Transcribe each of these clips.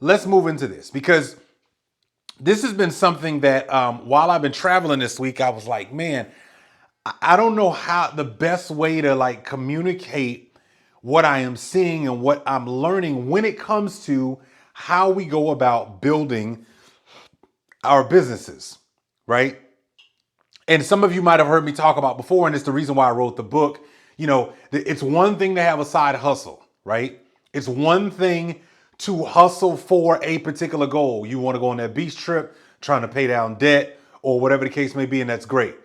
let's move into this, because this has been something that while I've been traveling this week, I was like, man, I don't know how the best way to like communicate what I am seeing and what I'm learning when it comes to how we go about building our businesses, right? And some of you might have heard me talk about before, and it's the reason why I wrote the book. You know, it's one thing to have a side hustle, right? It's one thing to hustle for a particular goal. You want to go on that beach trip, trying to pay down debt or whatever the case may be, and that's great.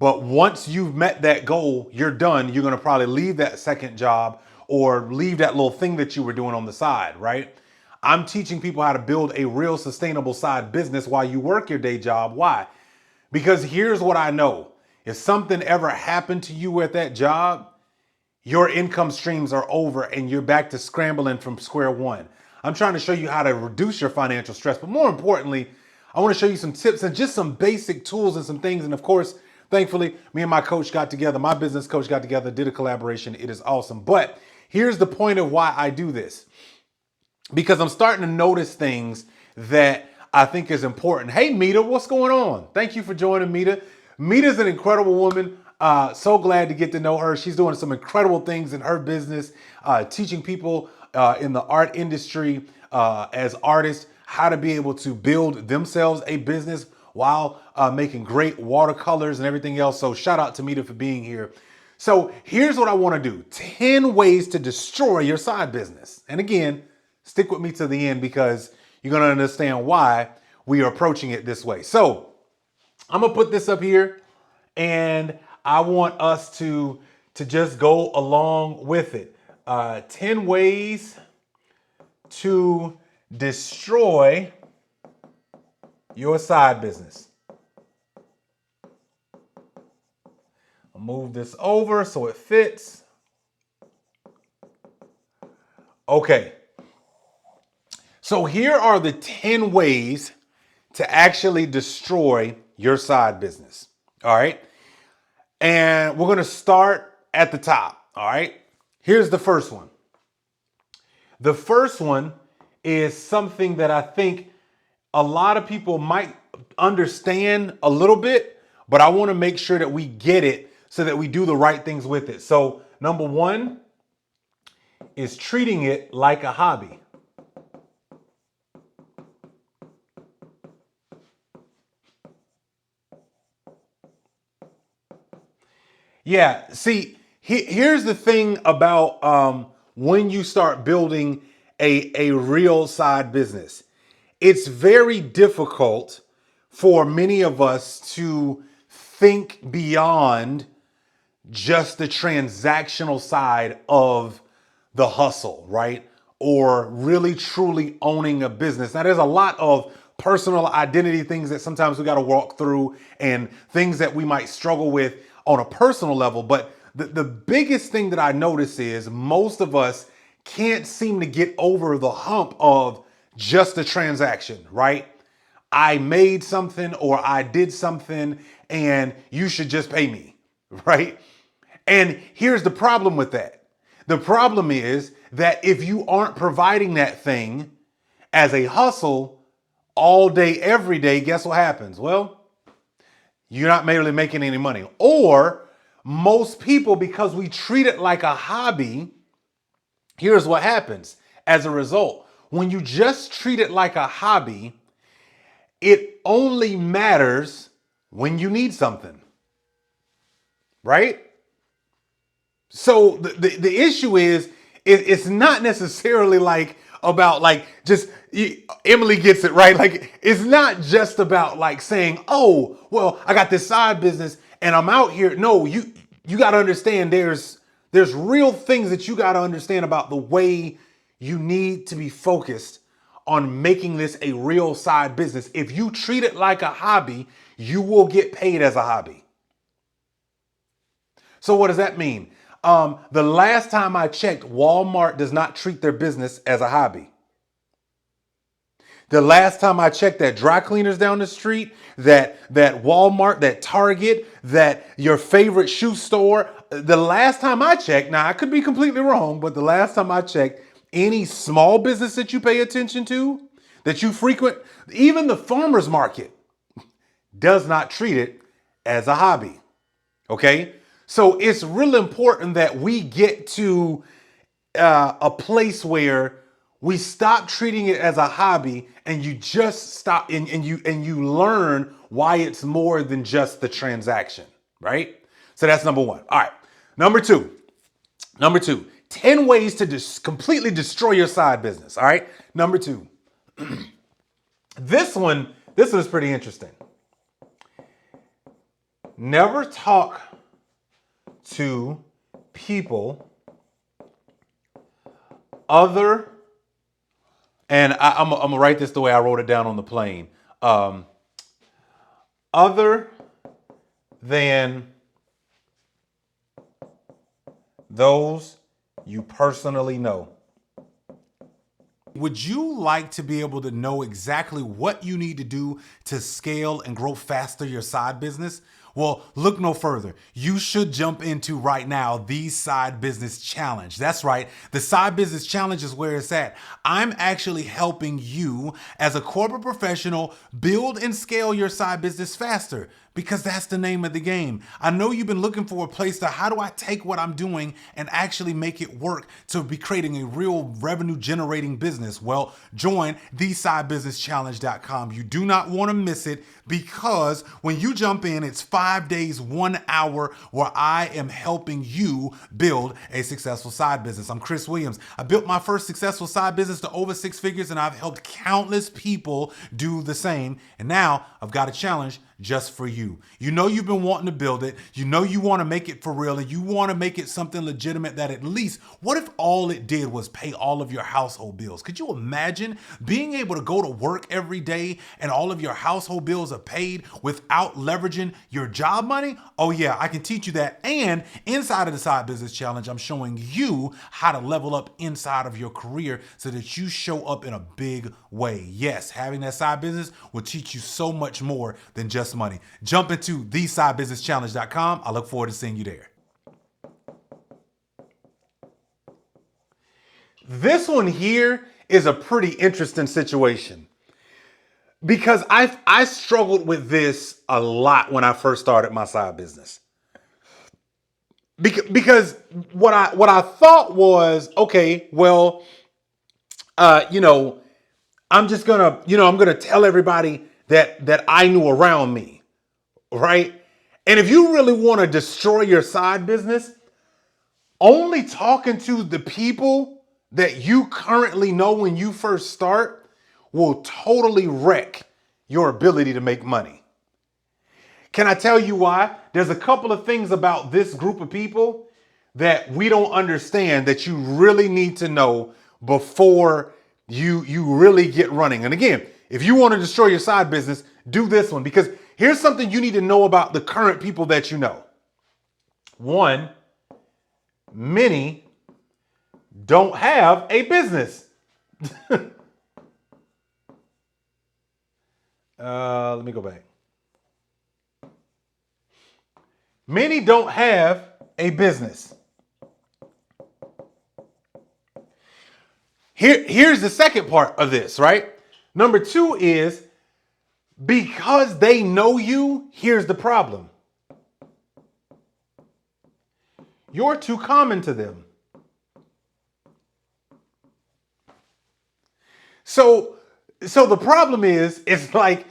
But once you've met that goal, you're done. You're going to probably leave that second job or leave that little thing that you were doing on the side, right? I'm teaching people how to build a real sustainable side business while you work your day job. Why? Because here's what I know. If something ever happened to you at that job, your income streams are over and you're back to scrambling from square one. I'm trying to show you how to reduce your financial stress, but more importantly, I want to show you some tips and just some basic tools and some things. And of course, thankfully, me and my coach got together, my business coach got together, did a collaboration. It is awesome. But here's the point of why I do this. Because I'm starting to notice things that I think is important. Hey, Mita, what's going on? Thank you for joining Mita. Mita's an incredible woman. So glad to get to know her. She's doing some incredible things in her business, teaching people in the art industry as artists how to be able to build themselves a business while making great watercolors and everything else. So shout out to Mita for being here. So here's what I want to do. 10 ways to destroy your side business. And again, stick with me to the end because you're going to understand why we are approaching it this way. So I'm going to put this up here and I want us to just go along with it. 10 ways to destroy your side business. I'll move this over so it fits. Okay. So here are the 10 ways to actually destroy your side business. All right. And we're going to start at the top. All right. Here's the first one. The first one is something that I think a lot of people might understand a little bit, but I want to make sure that we get it so that we do the right things with it. So number one is treating it like a hobby. Yeah, see, here's the thing about when you start building a real side business. It's very difficult for many of us to think beyond just the transactional side of the hustle, right? Or really truly owning a business. Now, there's a lot of personal identity things that sometimes we got to walk through and things that we might struggle with on a personal level. But the biggest thing that I notice is most of us can't seem to get over the hump of just a transaction, right? I made something or I did something and you should just pay me, right? And here's the problem with that. The problem is that if you aren't providing that thing as a hustle all day, every day, guess what happens? Well, you're not really making any money. Or most people, because we treat it like a hobby, here's what happens as a result. When you just treat it like a hobby, it only matters when you need something, right? So the issue is it's not necessarily like about like just Emily gets it right. Like it's not just about like saying, oh, well, I got this side business and I'm out here. No, you got to understand there's real things that you got to understand about the way you need to be focused on making this a real side business. If you treat it like a hobby, you will get paid as a hobby. So what does that mean? The last time I checked, Walmart does not treat their business as a hobby. The last time I checked, that dry cleaners down the street, that Walmart, that Target, that your favorite shoe store, the last time I checked, now I could be completely wrong, but the last time I checked, any small business that you pay attention to, that you frequent, even the farmer's market, does not treat it as a hobby. Okay? So it's really important that we get to a place where we stop treating it as a hobby and you just stop and you learn why it's more than just the transaction, right? So that's number one. All right. Number two, 10 ways to completely destroy your side business. All right. Number two, this one is pretty interesting. Never talk to people other, and I'm gonna write this the way I wrote it down on the plane. Other than those you personally know. Would you like to be able to know exactly what you need to do to scale and grow faster your side business? Well, look no further. You should jump into right now the Side Business Challenge. That's right. The Side Business Challenge is where it's at. I'm actually helping you as a corporate professional build and scale your side business faster, because that's the name of the game. I know you've been looking for a place to, how do I take what I'm doing and actually make it work to be creating a real revenue generating business? Well, join thesidebusinesschallenge.com. You do not want to miss it, because when you jump in, it's 5 days, 1 hour where I am helping you build a successful side business. I'm Chris Williams. I built my first successful side business to over 6 figures, and I've helped countless people do the same. And now I've got a challenge just for you. You know you've been wanting to build it. You know you want to make it for real, and you want to make it something legitimate that at least, what if all it did was pay all of your household bills? Could you imagine being able to go to work every day and all of your household bills are paid without leveraging your job money? Oh yeah, I can teach you that. And inside of the Side Business Challenge, I'm showing you how to level up inside of your career so that you show up in a big way. Yes, having that side business will teach you so much more than just money. Jump into thesidebusinesschallenge.com. I look forward to seeing you there. This one here is a pretty interesting situation, because I struggled with this a lot when I first started my side business. Because what I thought was, okay, well, I'm just gonna, I'm gonna tell everybody that I knew around me, right? And if you really want to destroy your side business, only talking to the people that you currently know when you first start will totally wreck your ability to make money. Can I tell you why? There's a couple of things about this group of people that we don't understand that you really need to know before you really get running. And again, if you want to destroy your side business, do this one, because here's something you need to know about the current people that you know. One, many don't have a business. Let me go back. Many don't have a business. Here's the second part of this, right? Number two is, because they know you, here's the problem. You're too common to them. So the problem is, it's like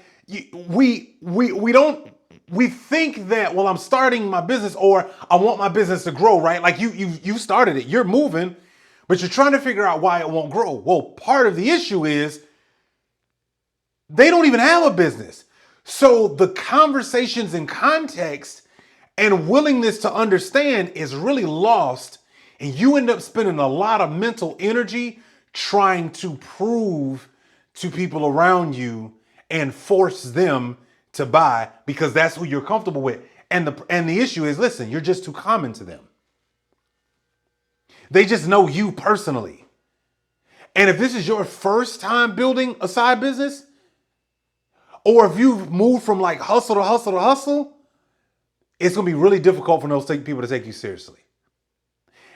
we think that, well, I'm starting my business, or I want my business to grow, right? Like you started it, you're moving, but you're trying to figure out why it won't grow. Well, part of the issue is they don't even have a business. So the conversations and context and willingness to understand is really lost, and you end up spending a lot of mental energy trying to prove to people around you and force them to buy because that's who you're comfortable with. And the issue is, listen, you're just too common to them. They just know you personally. And if this is your first time building a side business, or if you've moved from like hustle to hustle to hustle, it's going to be really difficult for those people to take you seriously.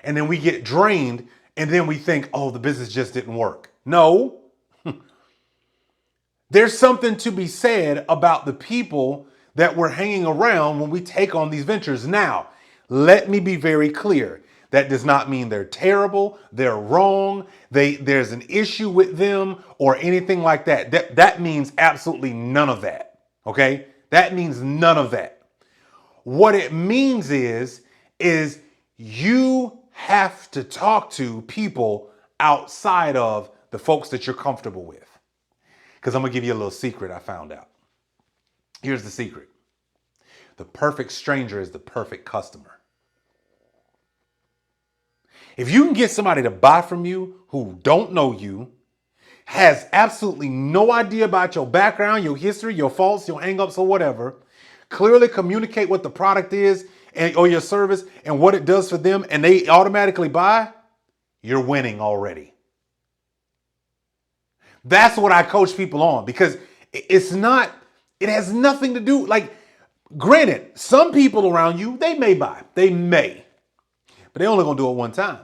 And then we get drained, and then we think, oh, the business just didn't work. No. There's something to be said about the people that we're hanging around when we take on these ventures. Now, let me be very clear. That does not mean they're terrible, they're wrong, there's an issue with them or anything like that. That means absolutely none of that. Okay? That means none of that. What it means is you have to talk to people outside of the folks that you're comfortable with. Because I'm going to give you a little secret I found out. Here's the secret. The perfect stranger is the perfect customer. If you can get somebody to buy from you who don't know you, has absolutely no idea about your background, your history, your faults, your hangups, or whatever, clearly communicate what the product is or your service and what it does for them, and they automatically buy, you're winning already. That's what I coach people on, because it has nothing to do, like, granted, some people around you, they may buy, but they only gonna do it one time.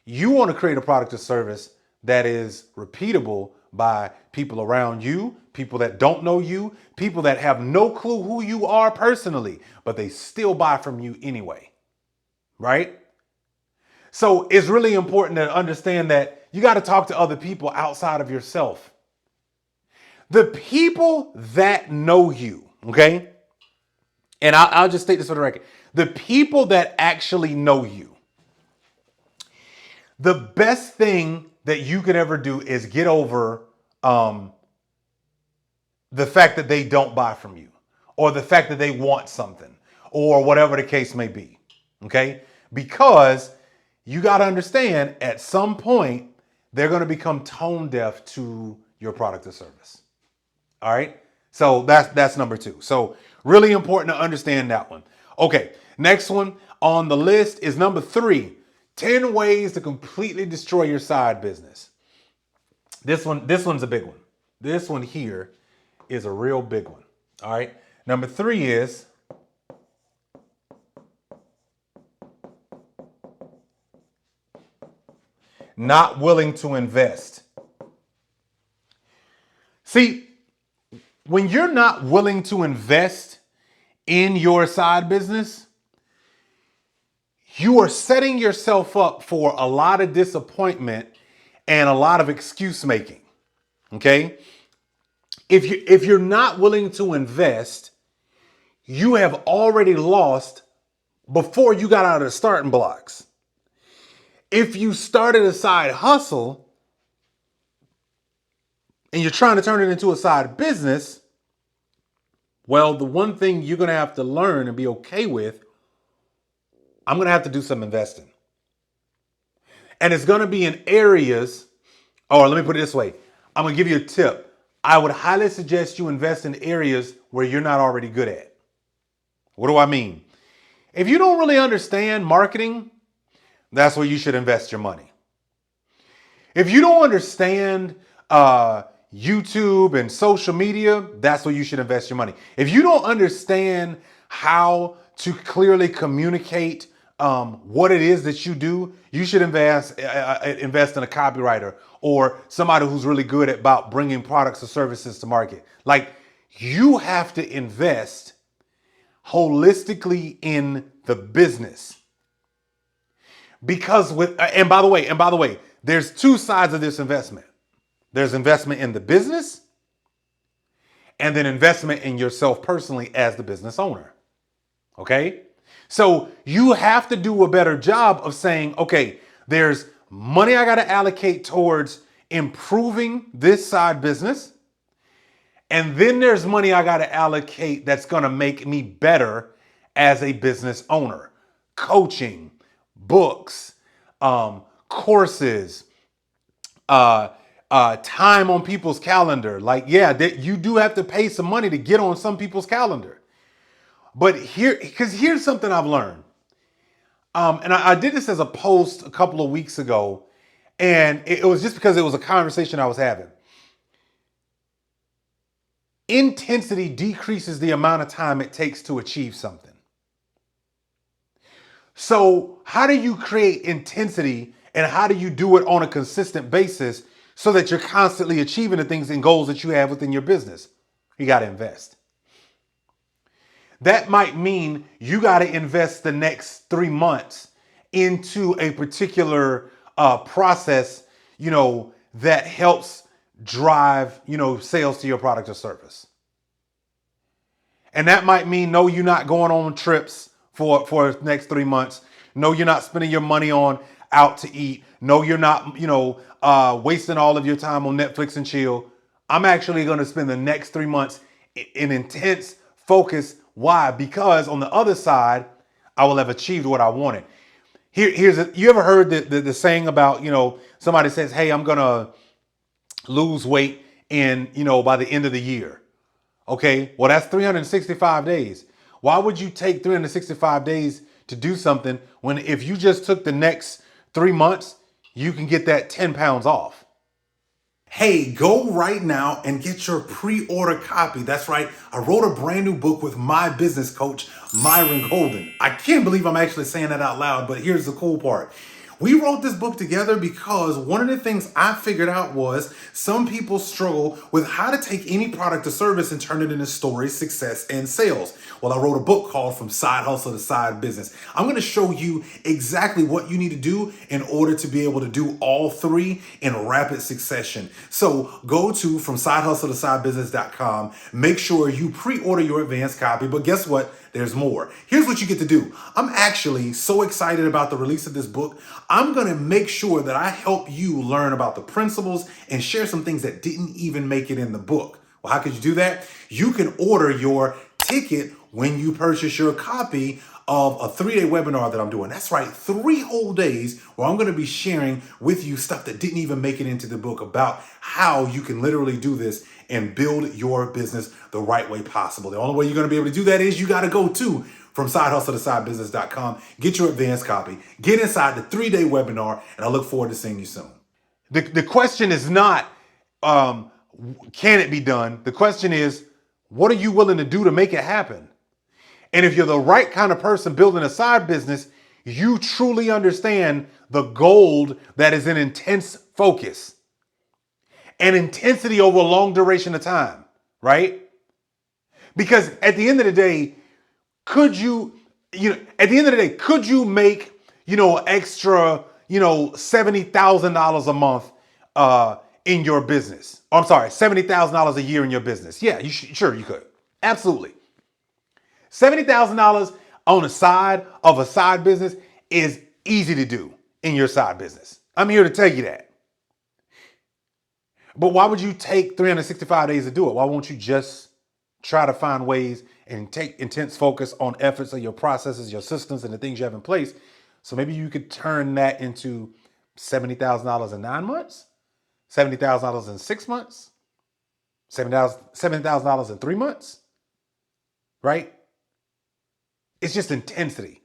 You want to create a product or service that is repeatable by people around you, people that don't know you, people that have no clue who you are personally, but they still buy from you anyway, right? So it's really important to understand that you got to talk to other people outside of yourself. The people that know you, okay? And I'll just state this for the record. The people that actually know you, the best thing that you could ever do is get over the fact that they don't buy from you, or the fact that they want something, or whatever the case may be, okay? Because you got to understand, at some point, they're going to become tone deaf to your product or service. All right? So that's number 2. So really important to understand that one. Okay, next one on the list is number 3. 10 ways to completely destroy your side business. This one's a big one. This one here is a real big one. All right. Number 3 is not willing to invest. See, when you're not willing to invest in your side business, you are setting yourself up for a lot of disappointment and a lot of excuse making. Okay? If you're not willing to invest, you have already lost before you got out of the starting blocks. If you started a side hustle and you're trying to turn it into a side business, well, the one thing you're going to have to learn and be okay with, I'm going to have to do some investing. And it's going to be in areas, or let me put it this way. I'm going to give you a tip. I would highly suggest you invest in areas where you're not already good at. What do I mean? If you don't really understand marketing, that's where you should invest your money. If you don't understand YouTube and social media, that's where you should invest your money. If you don't understand how to clearly communicate what it is that you do, you should invest in a copywriter or somebody who's really good about bringing products or services to market. Like, you have to invest holistically in the business. Because and by the way, there's 2 sides of this investment. There's investment in the business, and then investment in yourself personally as the business owner. Okay? So you have to do a better job of saying, okay, there's money I got to allocate towards improving this side business. And then there's money I got to allocate that's going to make me better as a business owner. Coaching, books, courses, time on people's calendar. Like, yeah, you do have to pay some money to get on some people's calendar. But here's something I've learned. And I did this as a post a couple of weeks ago, and it was just because it was a conversation I was having. Intensity decreases the amount of time it takes to achieve something. So how do you create intensity, and how do you do it on a consistent basis so that you're constantly achieving the things and goals that you have within your business. You got to invest. That might mean you got to invest the next 3 months into a particular process, that helps drive, sales to your product or service. And that might mean, no, you're not going on trips for the next 3 months. No, you're not spending your money on out to eat. No, you're not, wasting all of your time on Netflix and chill. I'm actually going to spend the next 3 months in intense focus. Why? Because on the other side, I will have achieved what I wanted. You ever heard the saying about, somebody says, hey, I'm going to lose weight by the end of the year. Okay, well, that's 365 days. Why would you take 365 days to do something when if you just took the next 3 months, you can get that 10 pounds off? Hey, go right now and get your pre-order copy. That's right. I wrote a brand new book with my business coach, Myron Golden. I can't believe I'm actually saying that out loud, but here's the cool part. We wrote this book together because one of the things I figured out was some people struggle with how to take any product or service and turn it into stories, success, and sales. Well, I wrote a book called From Side Hustle to Side Business. I'm going to show you exactly what you need to do in order to be able to do all three in rapid succession. So go to FromSideHustleToSideBusiness.com. Make sure you pre-order your advanced copy. But guess what? There's more. Here's what you get to do. I'm actually so excited about the release of this book. I'm going to make sure that I help you learn about the principles and share some things that didn't even make it in the book. Well, how could you do that? You can order your ticket when you purchase your copy of a 3-day webinar that I'm doing. That's right, 3 whole days where I'm going to be sharing with you stuff that didn't even make it into the book about how you can literally do this and build your business the right way possible. The only way you're going to be able to do that is you got to go to FromSideHustleToSideBusiness.com, get your advanced copy, get inside the 3-day webinar, and I look forward to seeing you soon. The question is not, can it be done? The question is, what are you willing to do to make it happen? And if you're the right kind of person building a side business, you truly understand the gold that is in intense focus and intensity over a long duration of time, right? Because at the end of the day, could you make, extra, $70,000 a month in your business? I'm sorry, $70,000 a year in your business. Yeah, sure you could. Absolutely. $70,000 on the side of a side business is easy to do in your side business. I'm here to tell you that. But why would you take 365 days to do it? Why won't you just try to find ways and take intense focus on efforts of your processes, your systems, and the things you have in place? So maybe you could turn that into $70,000 in 9 months, $70,000 in 6 months, $7,000 in 3 months, right? It's just intensity.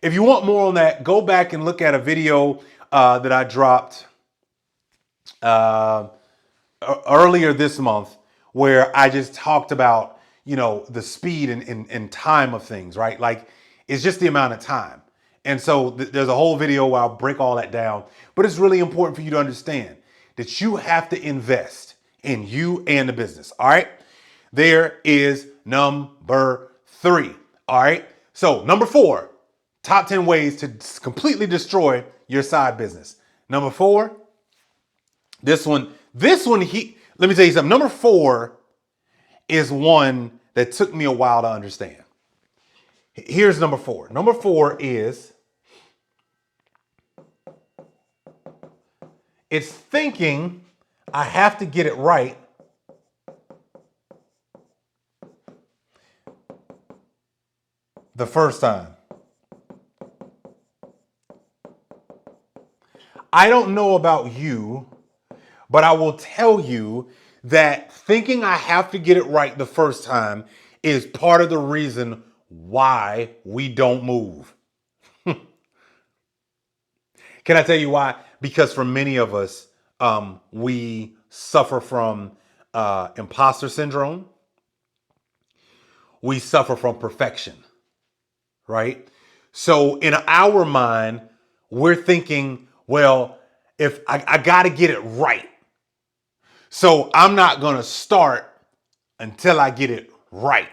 If you want more on that, go back and look at a video that I dropped earlier this month where I just talked about, the speed and time of things, right? Like it's just the amount of time. And so there's a whole video where I'll break all that down. But it's really important for you to understand that you have to invest in you and the business. All right. There is number 3. All right. So number 4, top 10 ways to completely destroy your side business. Number 4, let me tell you something. Number 4 is one that took me a while to understand. Here's number 4. Number 4 is it's thinking I have to get it right the first time. I don't know about you, but I will tell you that thinking I have to get it right the first time is part of the reason why we don't move. Can I tell you why? Because for many of us, we suffer from imposter syndrome. We suffer from perfection, right? So in our mind, we're thinking, well, if I got to get it right. So I'm not going to start until I get it right.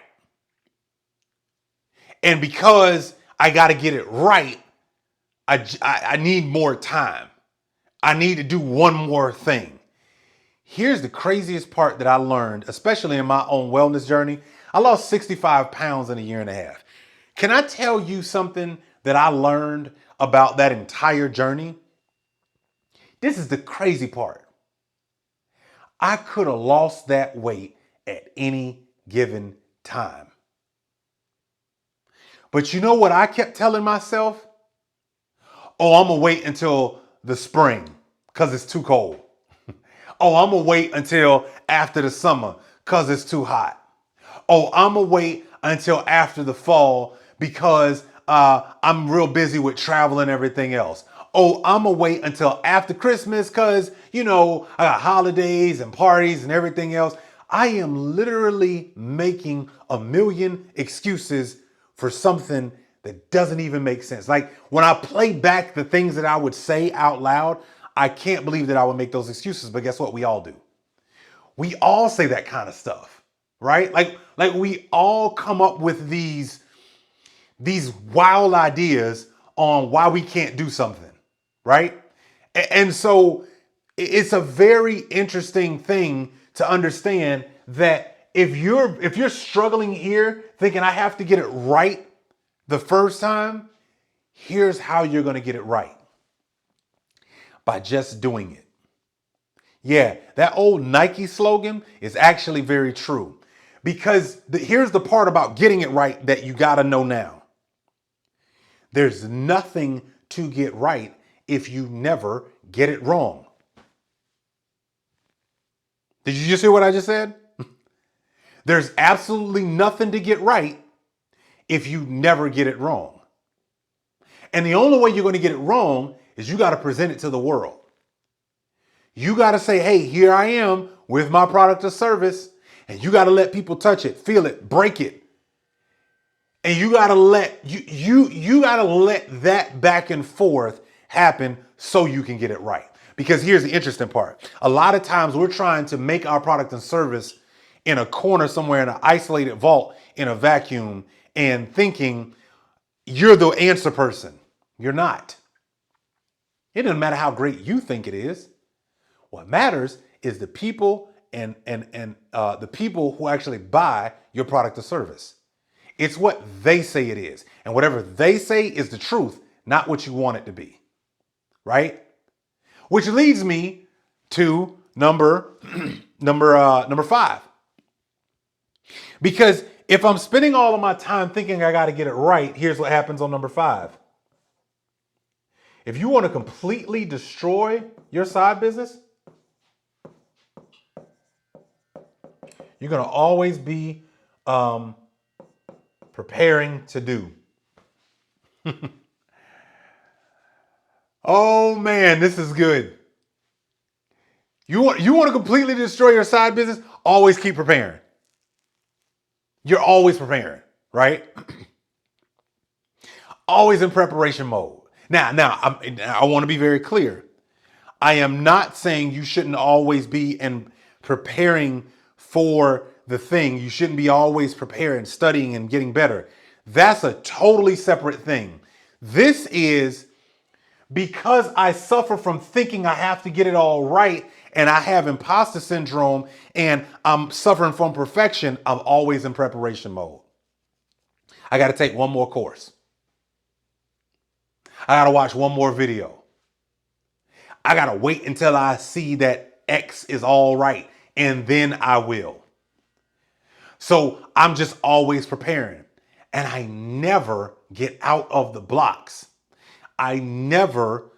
And because I got to get it right, I need more time. I need to do one more thing. Here's the craziest part that I learned, especially in my own wellness journey. I lost 65 pounds in a year and a half. Can I tell you something that I learned about that entire journey? This is the crazy part. I could have lost that weight at any given time. But you know what I kept telling myself? Oh, I'm going to wait until the spring because it's too cold. Oh, I'm going to wait until after the summer because it's too hot. Oh, I'm going to wait until after the fall because I'm real busy with travel and everything else. Oh, I'm going to wait until after Christmas because, I got holidays and parties and everything else. I am literally making a million excuses for something that doesn't even make sense. Like when I play back the things that I would say out loud, I can't believe that I would make those excuses. But guess what? We all do. We all say that kind of stuff, right? Like we all come up with these wild ideas on why we can't do something, right? And so it's a very interesting thing to understand that if you're struggling here thinking I have to get it right the first time, here's how you're going to get it right. By just doing it. Yeah, that old Nike slogan is actually very true. Because here's the part about getting it right that you got to know now. There's nothing to get right if you never get it wrong. Did you just hear what I just said? There's absolutely nothing to get right if you never get it wrong. And the only way you're going to get it wrong is you got to present it to the world. You got to say, hey, here I am with my product or service. And you got to let people touch it, feel it, break it. And you got to let you got to let that back and forth happen so you can get it right. Because here's the interesting part. A lot of times we're trying to make our product and service in a corner somewhere in an isolated vault in a vacuum and thinking you're the answer person. You're not. It doesn't matter how great you think it is. What matters is the people and the people who actually buy your product or service. It's what they say it is. And whatever they say is the truth, not what you want it to be. Right? Which leads me to number 5. Because if I'm spending all of my time thinking I got to get it right, here's what happens on number 5. If you want to completely destroy your side business, you're going to always be preparing to do. Oh man, this is good. You want to completely destroy your side business? Always keep preparing. You're always preparing, right? Always in preparation mode. Now, I want to be very clear. I am not saying you shouldn't always be in preparing for the thing. You shouldn't be always preparing, studying, and getting better. That's a totally separate thing. This is because I suffer from thinking I have to get it all right and I have imposter syndrome and I'm suffering from perfection. I'm always in preparation mode. I got to take one more course. I got to watch one more video. I got to wait until I see that X is all right and then I will. So I'm just always preparing and I never get out of the blocks. I never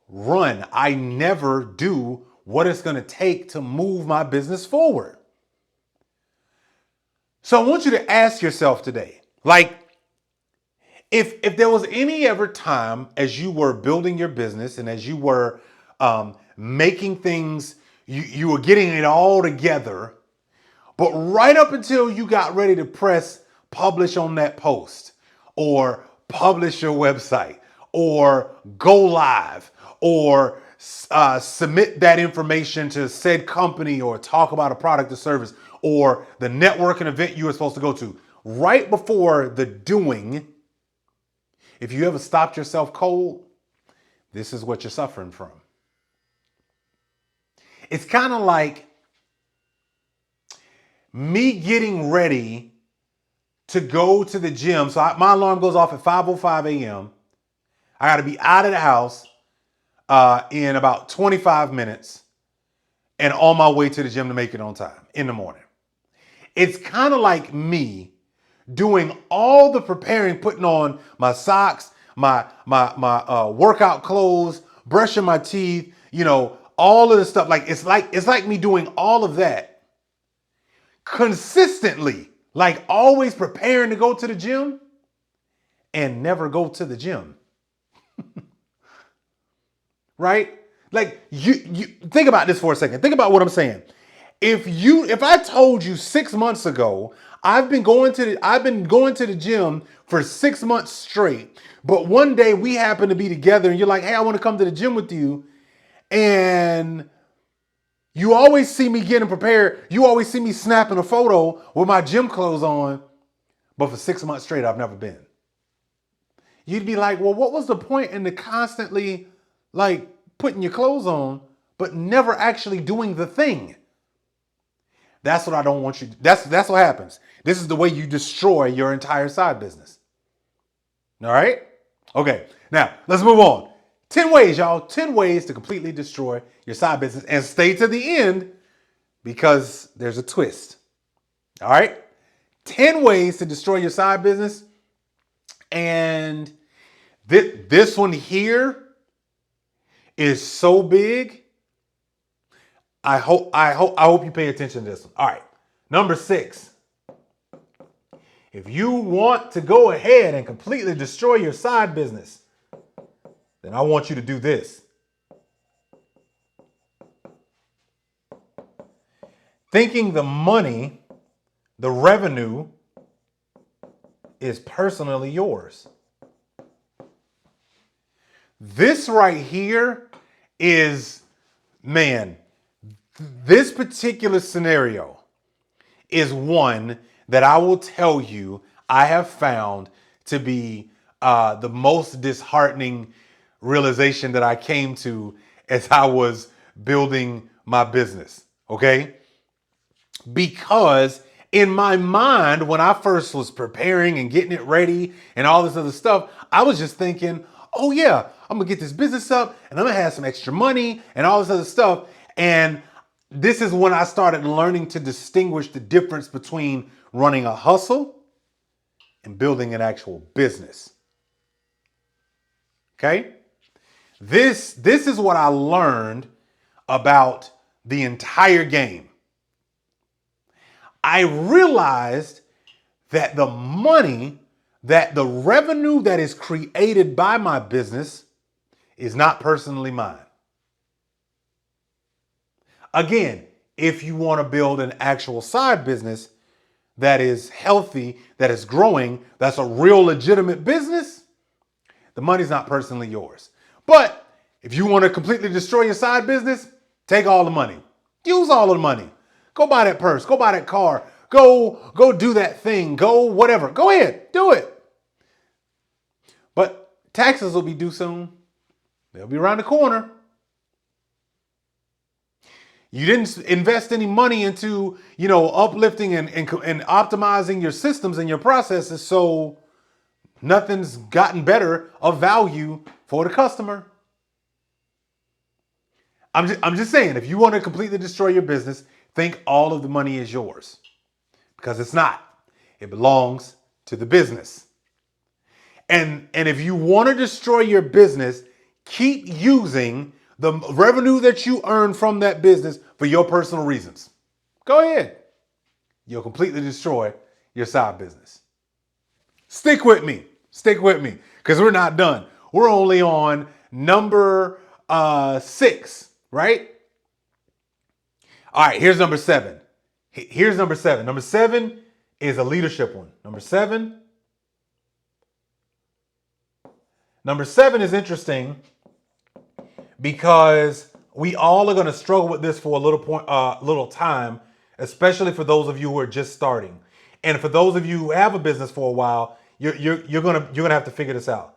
run. I never do what it's going to take to move my business forward. So I want you to ask yourself today, like, if there was any ever time as you were building your business and as you were making things, you were getting it all together, but right up until you got ready to press publish on that post or publish your website or go live or submit that information to said company or talk about a product or service or the networking event you were supposed to go to. Right before the doing, if you ever stopped yourself cold, this is what you're suffering from. It's kind of like me getting ready to go to the gym. So my alarm goes off at 5:05 a.m. I got to be out of the house in about 25 minutes and on my way to the gym to make it on time in the morning. It's kind of like me doing all the preparing, putting on my socks, my workout clothes, brushing my teeth, all of the stuff. It's like me doing all of that consistently, like always preparing to go to the gym and never go to the gym. Right? Like you think about this for a second. Think about what I'm saying. If I told you 6 months ago, I've been going to the gym for 6 months straight, but one day we happen to be together and you're like, hey, I want to come to the gym with you. And you always see me getting prepared. You always see me snapping a photo with my gym clothes on, but for 6 months straight, I've never been. You'd be like, well, what was the point in the constantly like putting your clothes on, but never actually doing the thing? That's what I don't want you to. That's what happens. This is the way you destroy your entire side business. All right? Okay, now let's move on. 10 ways, y'all. 10 ways to completely destroy your side business and stay to the end because there's a twist. All right? 10 ways to destroy your side business. And this one here is so big. I hope you pay attention to this one. All right. Number 6. If you want to go ahead and completely destroy your side business, then I want you to do this. Thinking the money, the revenue, is personally yours. This right here is, man, this particular scenario is one that I will tell you I have found to be the most disheartening realization that I came to as I was building my business, okay? Because in my mind, when I first was preparing and getting it ready and all this other stuff, I was just thinking, oh yeah, I'm gonna get this business up and I'm gonna have some extra money and all this other stuff. And this is when I started learning to distinguish the difference between running a hustle and building an actual business. Okay? This is what I learned about the entire game. I realized that the revenue that is created by my business is not personally mine. Again, if you want to build an actual side business that is healthy, that is growing, that's a real legitimate business, the money's not personally yours. But if you want to completely destroy your side business, take all the money. Use all of the money. Go buy that purse. Go buy that car. Go do that thing. Go whatever. Go ahead. Do it. But taxes will be due soon. They'll be around the corner. You didn't invest any money into, uplifting and optimizing your systems and your processes, so nothing's gotten better of value for the customer. I'm just saying, if you want to completely destroy your business, think all of the money is yours. Because it's not. It belongs to the business. And if you want to destroy your business, keep using the revenue that you earn from that business for your personal reasons. Go ahead. You'll completely destroy your side business. Stick with me. Stick with me. Because we're not done. We're only on number 6, right? All right, here's number 7. Here's number 7. Number 7 is a leadership one. Number 7 is interesting because we all are going to struggle with this for a little time, especially for those of you who are just starting, and for those of you who have a business for a while. You're gonna have to figure this out.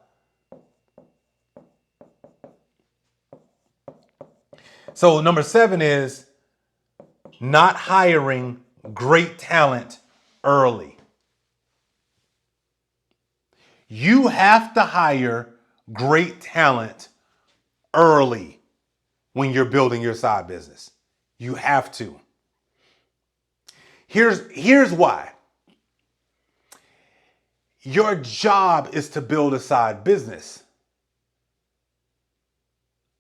So number 7 is not hiring great talent early. You have to hire great talent early when you're building your side business. You have to. Here's why. Your job is to build a side business.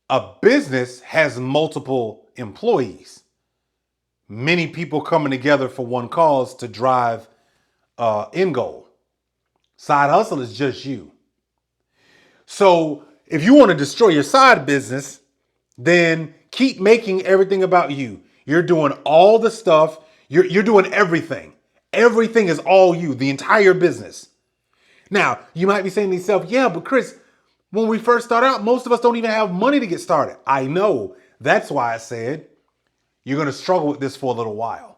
A business has multiple employees. Many people coming together for one cause to drive end goal. Side hustle is just you. So if you want to destroy your side business, then keep making everything about you. You're doing all the stuff. You're doing everything. Everything is all you, the entire business. Now, you might be saying to yourself, yeah, but Chris, when we first start out, most of us don't even have money to get started. I know. That's why I said you're going to struggle with this for a little while.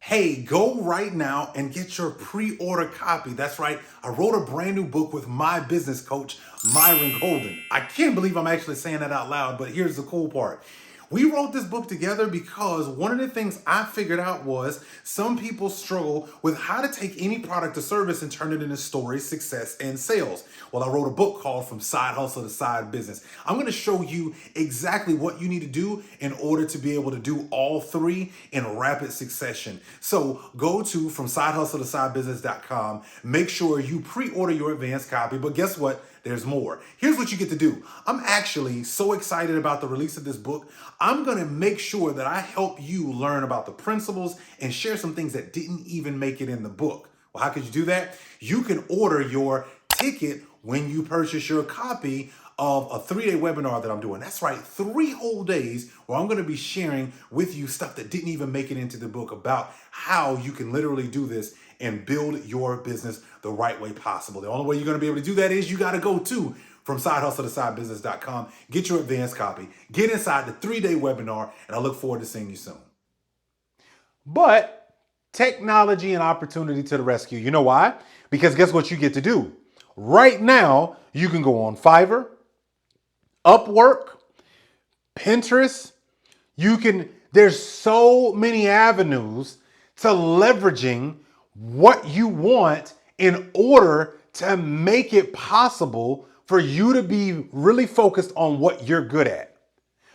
Hey, go right now and get your pre-order copy. That's right. I wrote a brand new book with my business coach, Myron Golden. I can't believe I'm actually saying that out loud, but here's the cool part. We wrote this book together because one of the things I figured out was some people struggle with how to take any product or service and turn it into stories, success, and sales. Well, I wrote a book called From Side Hustle to Side Business. I'm going to show you exactly what you need to do in order to be able to do all three in rapid succession. So go to FromSideHustleToSideBusiness.com. Make sure you pre-order your advanced copy. But guess what? There's more. Here's what you get to do. I'm actually so excited about the release of this book. I'm going to make sure that I help you learn about the principles and share some things that didn't even make it in the book. Well, how could you do that? You can order your ticket when you purchase your copy of a 3-day webinar that I'm doing. That's right, 3 whole days where I'm going to be sharing with you stuff that didn't even make it into the book about how you can literally do this and build your business the right way possible. The only way you're going to be able to do that is you got to go to FromSideHustleToSideBusiness.com, get your advanced copy, get inside the 3-day webinar, and I look forward to seeing you soon. But technology and opportunity to the rescue. You know why? Because guess what you get to do? Right now, you can go on Fiverr, Upwork, Pinterest. There's so many avenues to leveraging what you want in order to make it possible for you to be really focused on what you're good at.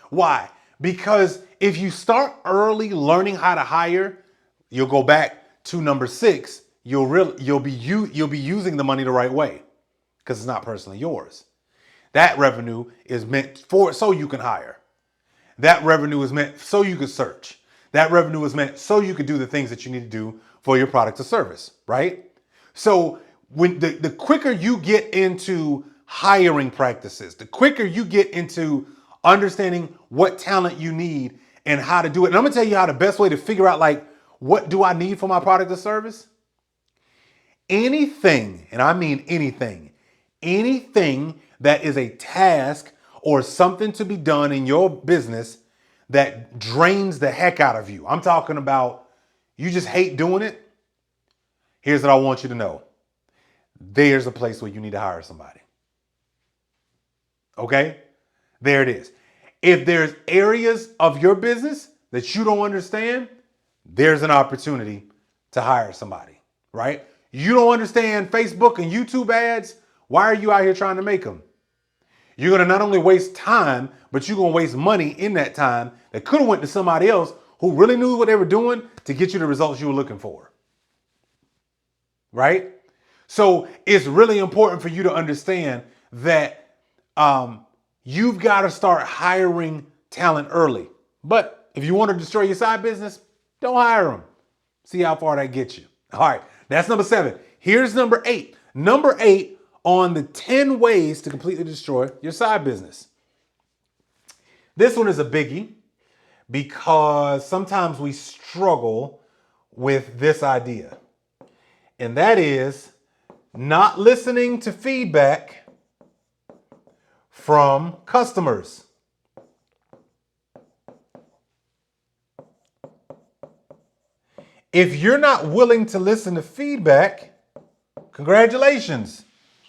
Why? Because if you start early learning how to hire, you'll go back to number 6. You'll be using the money the right way because it's not personally yours. That revenue is meant so you can hire. That revenue is meant so you can search. That revenue is meant so you can do the things that you need to do for your product or service, right? So when the quicker you get into hiring practices, the quicker you get into understanding what talent you need and how to do it. And I'm gonna tell you how the best way to figure out, like, what do I need for my product or service? Anything, and I mean anything that is a task or something to be done in your business that drains the heck out of you. I'm talking about you just hate doing it. Here's what I want you to know. There's a place where you need to hire somebody. Okay? There it is. If there's areas of your business that you don't understand, there's an opportunity to hire somebody, right? You don't understand Facebook and YouTube ads? Why are you out here trying to make them? You're going to not only waste time, but you're going to waste money in that time that could have went to somebody else who really knew what they were doing to get you the results you were looking for. Right? So it's really important for you to understand that you've got to start hiring talent early. But if you want to destroy your side business, don't hire them. See how far that gets you. All right, that's number 7. Here's number 8. Number 8 on the 10 ways to completely destroy your side business. This one is a biggie because sometimes we struggle with this idea. And that is not listening to feedback from customers. If you're not willing to listen to feedback, congratulations,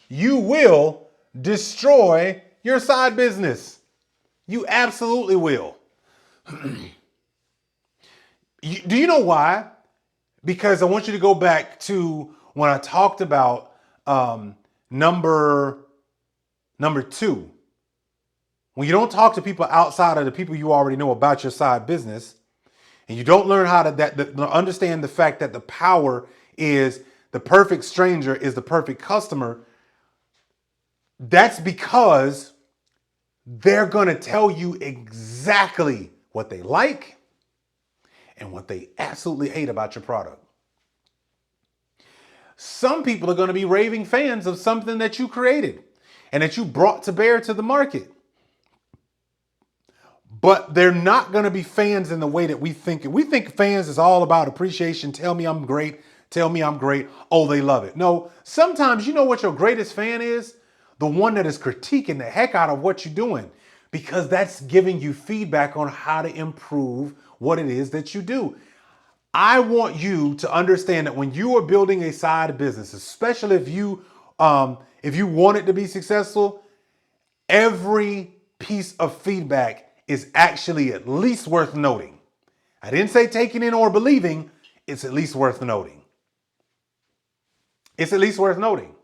you will destroy your side business. You absolutely will. Do you know why? Because I want you to go back to when I talked about number 2. When you don't talk to people outside of the people you already know about your side business, and you don't learn how to understand the fact that the power is the perfect stranger is the perfect customer, that's because they're going to tell you exactly what they like and what they absolutely hate about your product. Some people are going to be raving fans of something that you created and that you brought to bear to the market. But they're not going to be fans in the way that we think. We think fans is all about appreciation. Tell me I'm great. Tell me I'm great. Oh, they love it. No, sometimes you know what your greatest fan is? The one that is critiquing the heck out of what you're doing, because that's giving you feedback on how to improve what it is that you do. I want you to understand that when you are building a side business, especially if you want it to be successful, every piece of feedback is actually at least worth noting. I didn't say taking in or believing. It's at least worth noting. It's at least worth noting.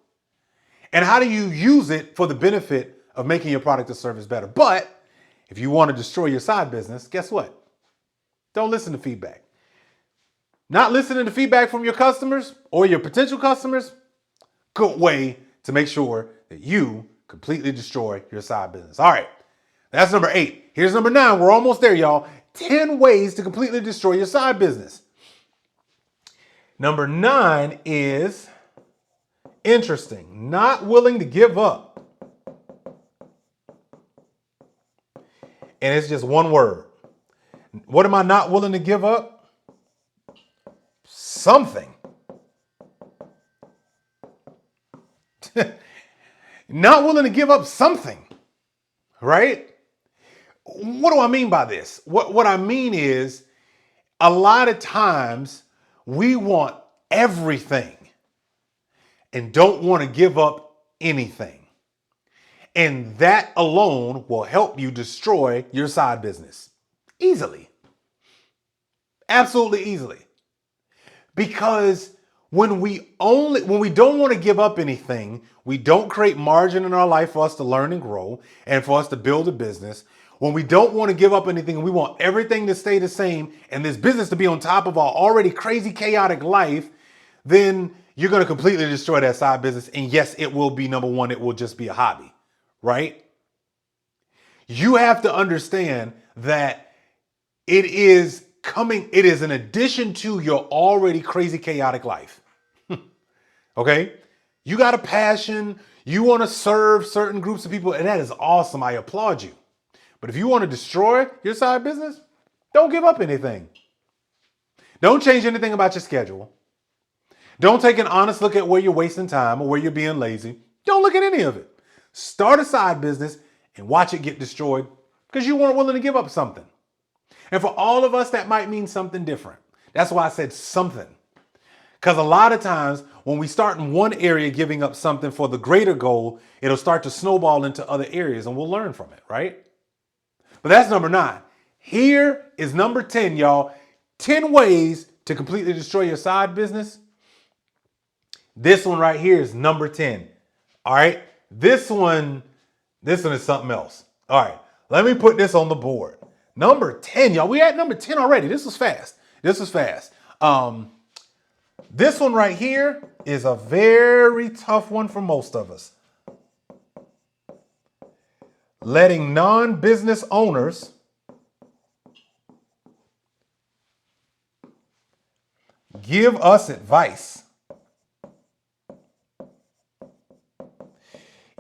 And how do you use it for the benefit of making your product or service better? But if you want to destroy your side business, guess what? Don't listen to feedback. Not listening to feedback from your customers or your potential customers, good way to make sure that you completely destroy your side business. All right, that's number 8. Here's number 9. We're almost there, y'all. 10 ways to completely destroy your side business. Number 9 is interesting. Not willing to give up. And it's just one word. What am I not willing to give up? Something. Not willing to give up something, right? What do I mean by this? What I mean is a lot of times we want everything and don't want to give up anything. And that alone will help you destroy your side business easily. Absolutely easily. Because when we don't want to give up anything, we don't create margin in our life for us to learn and grow and for us to build a business. When we don't want to give up anything and we want everything to stay the same and this business to be on top of our already crazy, chaotic life, then you're going to completely destroy that side business. And yes, it will be number 1. It will just be a hobby, right? You have to understand that it is an addition to your already crazy, chaotic life. Okay? You got a passion. You want to serve certain groups of people, and that is awesome. I applaud you. But if you want to destroy your side business, don't give up anything. Don't change anything about your schedule. Don't take an honest look at where you're wasting time or where you're being lazy. Don't look at any of it. Start a side business and watch it get destroyed because you weren't willing to give up something. And for all of us, that might mean something different. That's why I said something. Because a lot of times when we start in one area giving up something for the greater goal, it'll start to snowball into other areas and we'll learn from it, right? But that's number 9. Here is number 10, y'all. 10 ways to completely destroy your side business. This one right here is number 10. All right. This one is something else. All right. Let me put this on the board. Number 10, y'all. We at number 10 already. This was fast. This one right here is a very tough one for most of us. Letting non-business owners give us advice.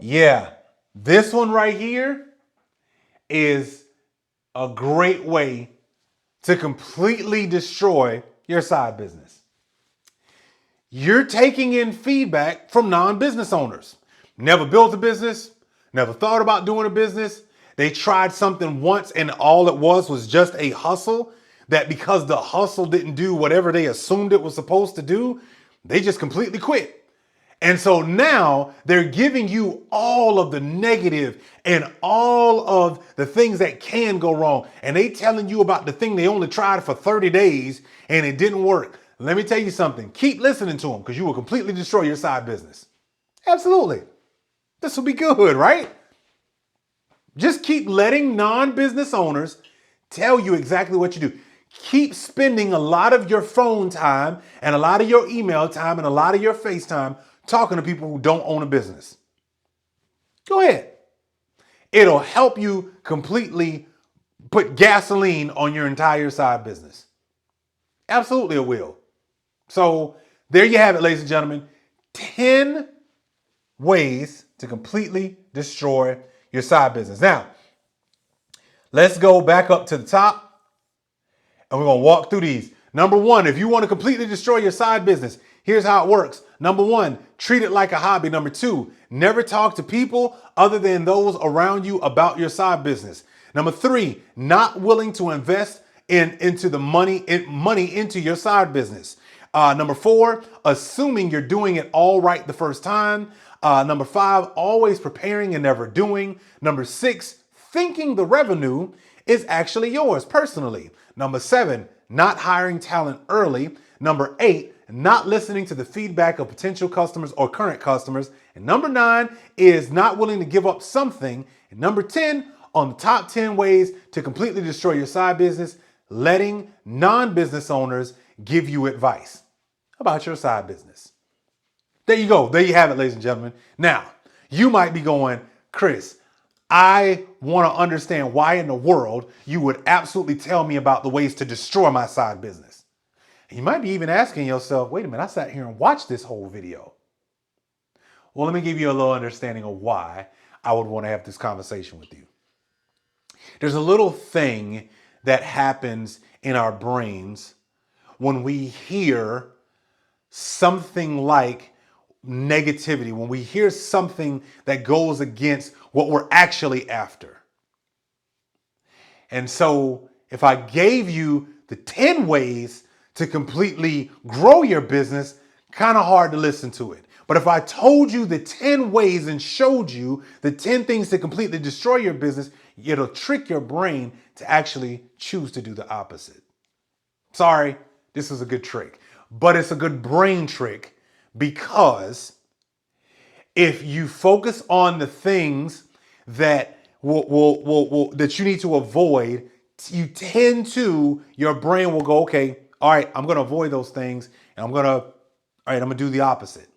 Yeah, this one right here is a great way to completely destroy your side business. You're taking in feedback from non-business owners. Never built a business, never thought about doing a business. They tried something once and all it was just a hustle, that because the hustle didn't do whatever they assumed it was supposed to do, they just completely quit. And so now they're giving you all of the negative and all of the things that can go wrong. And they telling you about the thing they only tried for 30 days and it didn't work. Let me tell you something. Keep listening to them because you will completely destroy your side business. Absolutely. This will be good, right? Just keep letting non-business owners tell you exactly what you do. Keep spending a lot of your phone time and a lot of your email time and a lot of your FaceTime talking to people who don't own a business. Go ahead. It'll help you completely put gasoline on your entire side business. Absolutely it will. So there you have it, ladies and gentlemen. 10 ways to completely destroy your side business. Now, let's go back up to the top and we're going to walk through these. Number one, if you want to completely destroy your side business, here's how it works. Number one, treat it like a hobby. Number two, never talk to people other than those around you about your side business. Number three, not willing to invest into the money into your side business. Number four, assuming you're doing it all right the first time. Number five, always preparing and never doing. Number six, thinking the revenue is actually yours personally. Number seven, not hiring talent early. Number eight, not listening to the feedback of potential customers or current customers. And number nine is not willing to give up something. And number 10, on the top 10 ways to completely destroy your side business, letting non-business owners give you advice about your side business. There you go. There you have it, ladies and gentlemen. Now, you might be going, Chris, I want to understand why in the world you would absolutely tell me about the ways to destroy my side business. And you might be even asking yourself, wait a minute, I sat here and watched this whole video. Well, let me give you a little understanding of why I would want to have this conversation with you. There's a little thing that happens in our brains when we hear something like negativity, when we hear something that goes against what we're actually after. And so if I gave you the 10 ways to completely grow your business, kind of hard to listen to it. But if I told you the 10 ways and showed you the 10 things to completely destroy your business, it'll trick your brain to actually choose to do the opposite. Sorry, this is a good trick, but it's a good brain trick because if you focus on the things that that you need to avoid, your brain will go, okay, all right, I'm going to avoid those things and I'm going to do the opposite.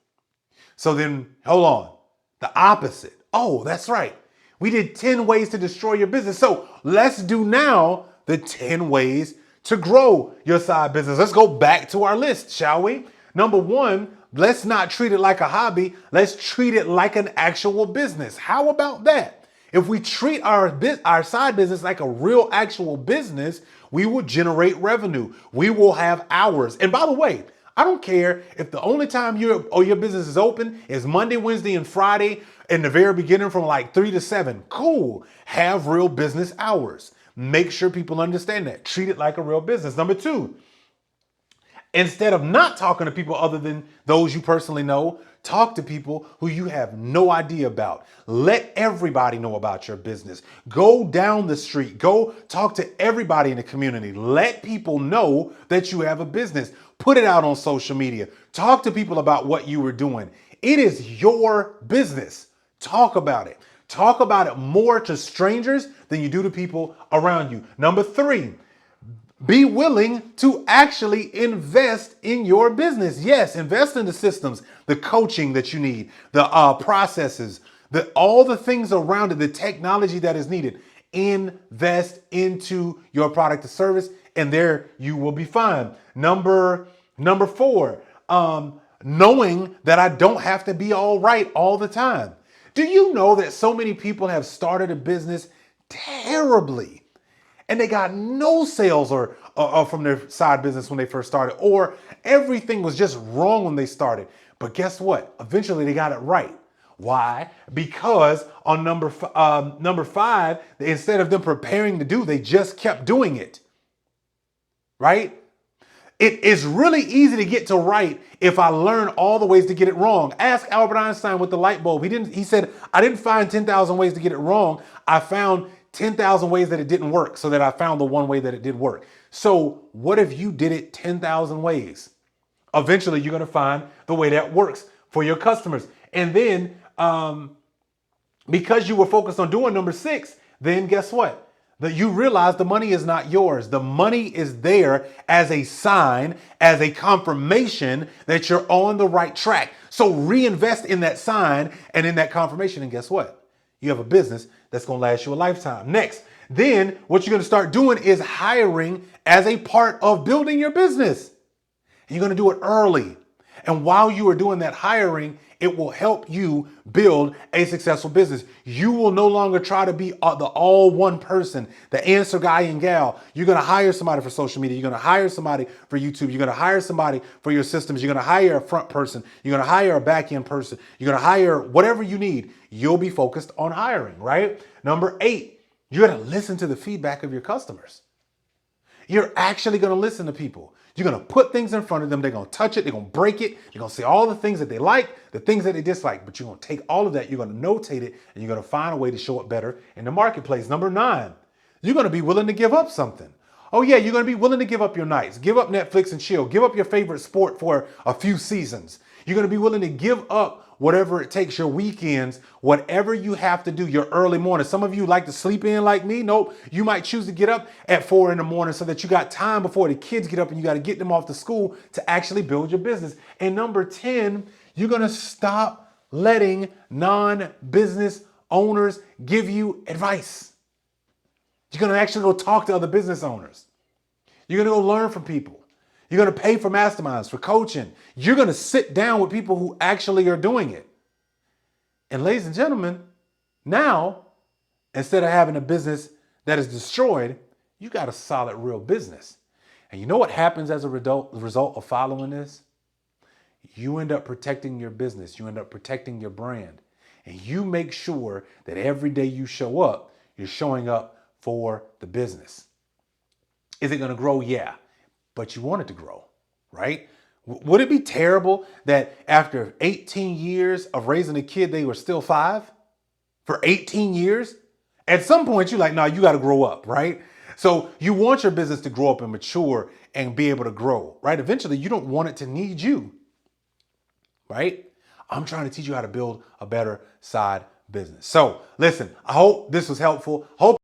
So then, hold on, the opposite. Oh, that's right. We did 10 ways to destroy your business. So let's do now the 10 ways to grow your side business. Let's go back to our list, shall we? Number one, let's not treat it like a hobby. Let's treat it like an actual business. How about that? If we treat our side business like a real actual business, we will generate revenue. We will have hours. And by the way, I don't care if the only time your business is open is Monday, Wednesday, and Friday in the very beginning from like 3 to 7. Cool. Have real business hours. Make sure people understand that. Treat it like a real business. Number two, instead of not talking to people other than those you personally know, talk to people who you have no idea about. Let everybody know about your business. Go down the street. Go talk to everybody in the community. Let people know that you have a business. Put it out on social media. Talk to people about what you were doing. It is your business. Talk about it. Talk about it more to strangers than you do to people around you. Number three, be willing to actually invest in your business. Yes, invest in the systems, the coaching that you need, the processes, all the things around it, the technology that is needed. Invest into your product or service, and there you will be fine. Number four, knowing that I don't have to be all right all the time. Do you know that so many people have started a business terribly? And they got no sales or from their side business when they first started, or everything was just wrong when they started. But guess what? Eventually they got it right. Why? Because on number 5, instead of them preparing to do, they just kept doing it. Right? It is really easy to get to right if I learn all the ways to get it wrong. Ask Albert Einstein with the light bulb. He said, I didn't find 10,000 ways to get it wrong. I found 10,000 ways that it didn't work, so that I found the one way that it did work. So what if you did it 10,000 ways? Eventually, you're going to find the way that works for your customers. And then because you were focused on doing number 6, then guess what? That you realize the money is not yours. The money is there as a sign, as a confirmation that you're on the right track. So reinvest in that sign and in that confirmation. And guess what? You have a business that's going to last you a lifetime. Next, then what you're going to start doing is hiring as a part of building your business. And you're going to do it early. And while you are doing that hiring, it will help you build a successful business. You will no longer try to be the all one person, the answer guy and gal. You're going to hire somebody for social media. You're going to hire somebody for YouTube. You're going to hire somebody for your systems. You're going to hire a front person. You're going to hire a back end person. You're going to hire whatever you need. You'll be focused on hiring, right? Number 8, you're going to listen to the feedback of your customers. You're actually going to listen to people. You're going to put things in front of them. They're going to touch it. They're going to break it. You're going to say all the things that they like, the things that they dislike, but you're going to take all of that. You're going to notate it, and you're going to find a way to show it better in the marketplace. Number 9, you're going to be willing to give up something. Oh yeah, you're going to be willing to give up your nights, give up Netflix and chill, give up your favorite sport for a few seasons. You're going to be willing to give up whatever it takes, your weekends, whatever you have to do, your early morning. Some of you like to sleep in like me. Nope. You might choose to get up at 4 in the morning so that you got time before the kids get up and you got to get them off to school to actually build your business. And number 10, you're going to stop letting non-business owners give you advice. You're going to actually go talk to other business owners. You're going to go learn from people. You're going to pay for masterminds, for coaching. You're going to sit down with people who actually are doing it. And ladies and gentlemen, now, instead of having a business that is destroyed, you got a solid, real business. And you know what happens as a result of following this? You end up protecting your business. You end up protecting your brand. And you make sure that every day you show up, you're showing up for the business. Is it going to grow? Yeah. But you want it to grow, right? Would it be terrible that after 18 years of raising a kid, they were still 5? For 18 years? At some point, you're like, no, you got to grow up, right? So you want your business to grow up and mature and be able to grow, right? Eventually, you don't want it to need you, right? I'm trying to teach you how to build a better side business. So listen, I hope this was helpful. Hope